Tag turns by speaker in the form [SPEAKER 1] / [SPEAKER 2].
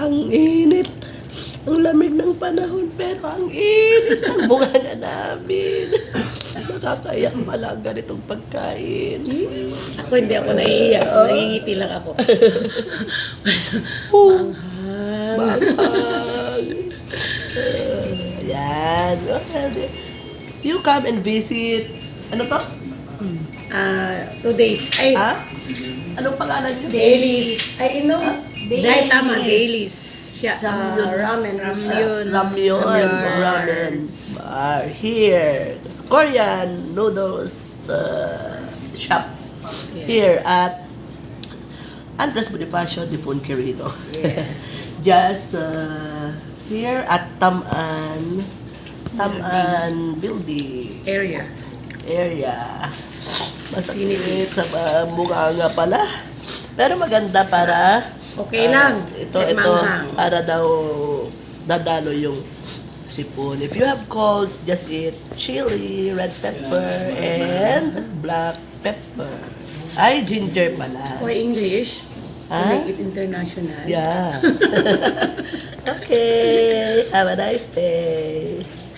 [SPEAKER 1] Ang init. Ang lamig ng panahon, pero ang init ng bunganga namin. Nakakaiyak pala ang ganitong pagkain.
[SPEAKER 2] Ako hindi ako naiiyak. Nangingiti lang ako. Manghang.
[SPEAKER 1] Bakang. Yan. You come and visit. Ano to?
[SPEAKER 2] 2 days. Ay,
[SPEAKER 1] Ha? Anong pangalan niyo?
[SPEAKER 2] dailies. Ay, Dahil tama, dailies. Siya.
[SPEAKER 1] Ramen.
[SPEAKER 2] Ramyun.
[SPEAKER 1] Ramen bar here. Korean noodles shop here at Andres Bonifacio de Fonquerino. Just here at Taman Building
[SPEAKER 2] Area.
[SPEAKER 1] Mas init sa bunganga pala. Pero maganda para
[SPEAKER 2] Okay lang.
[SPEAKER 1] ito
[SPEAKER 2] Manghang.
[SPEAKER 1] para daw dadalo yung sipon. If you have colds, just eat chili, red pepper, and black pepper. Ay, ginger pala.
[SPEAKER 2] Why English? To
[SPEAKER 1] Ah?
[SPEAKER 2] make it international.
[SPEAKER 1] Yeah. Okay. Have a nice day.